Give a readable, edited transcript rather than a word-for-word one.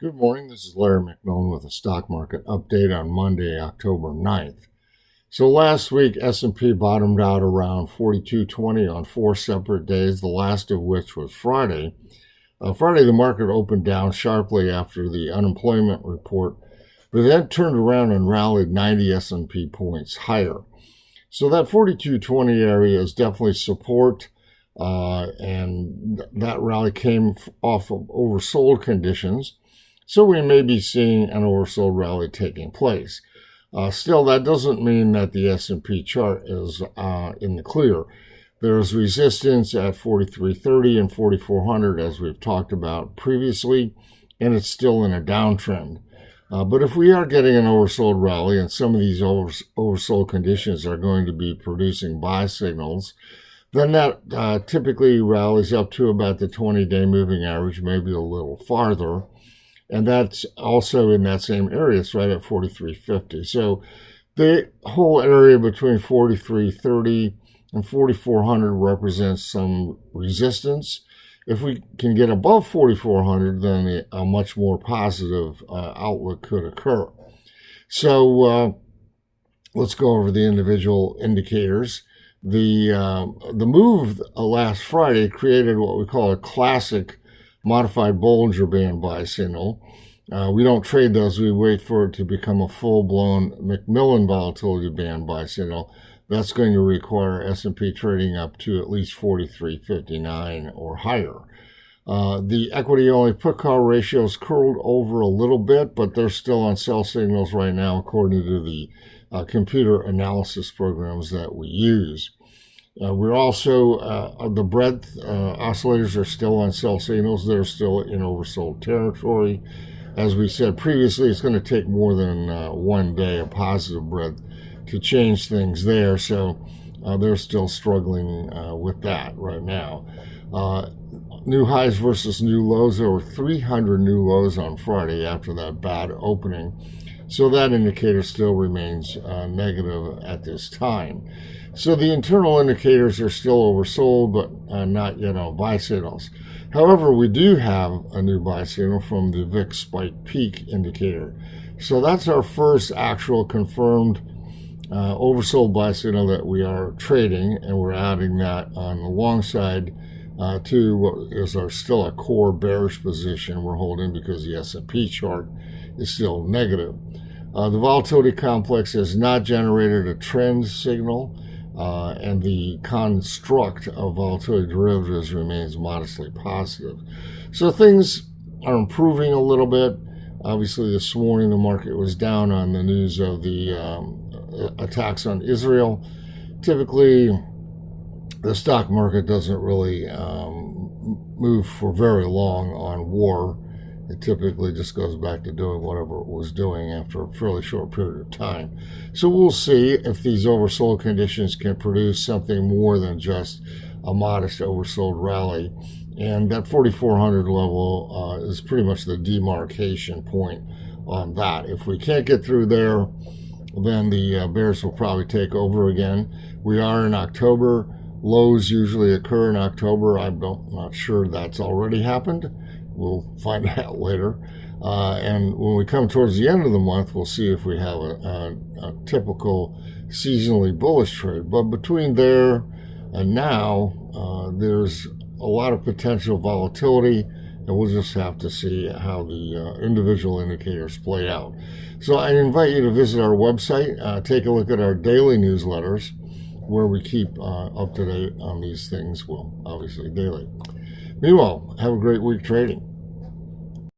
Good morning. This is Larry McMillan with a stock market update on Monday, October 9th. So last week, S&P bottomed out around 4220 on four separate days, the last of which was Friday. Friday, the market opened down sharply after the unemployment report, but then turned around and rallied 90 S&P points higher. So that 4220 area is definitely support. And that rally came off of oversold conditions. So we may be seeing an oversold rally taking place. Still, that doesn't mean that the S&P chart is in the clear. There's resistance at 4330 and 4400, as we've talked about previously, and it's still in a downtrend. But if we are getting an oversold rally, and some of these oversold conditions are going to be producing buy signals, then that typically rallies up to about the 20-day moving average, maybe a little farther. And that's also in that same area. It's right at 4350. So the whole area between 4330 and 4400 represents some resistance. If we can get above 4400, then a much more positive outlook could occur. So let's go over the individual indicators. The move last Friday created what we call a classic modified Bollinger Band buy signal. We don't trade those. We wait for it to become a full-blown McMillan volatility band buy signal. That's going to require S&P trading up to at least 43.59 or higher. The equity-only put-call ratios curled over a little bit, but they're still on sell signals right now, according to the computer analysis programs that we use. We're also, the breadth oscillators are still on sell signals. They're still in oversold territory. As we said previously, it's going to take more than 1 day of positive breadth to change things there. So they're still struggling with that right now. New highs versus new lows. There were 300 new lows on Friday after that bad opening. So that indicator still remains negative at this time. So the internal indicators are still oversold, but not yet on buy signals. However, we do have a new buy signal from the VIX Spike Peak indicator. So that's our first actual confirmed oversold buy signal that we are trading, and we're adding that on the long side to what is still a core bearish position we're holding because the S&P chart is still negative. The volatility complex has not generated a trend signal, and the construct of volatility derivatives remains modestly positive. So things are improving a little bit. Obviously, this morning the market was down on the news of the attacks on Israel. Typically, the stock market doesn't really move for very long on war. It typically just goes back to doing whatever it was doing after a fairly short period of time. So we'll see if these oversold conditions can produce something more than just a modest oversold rally. And that 4,400 level is pretty much the demarcation point on that. If we can't get through there, then the bears will probably take over again. We are in October. Lows usually occur in October. I'm not sure that's already happened. We'll find out later. And when we come towards the end of the month, we'll see if we have a typical seasonally bullish trade. But between there and now, there's a lot of potential volatility, and we'll just have to see how the individual indicators play out. So I invite you to visit our website, take a look at our daily newsletters, where we keep up to date on these things, well, obviously daily. Meanwhile, have a great week trading.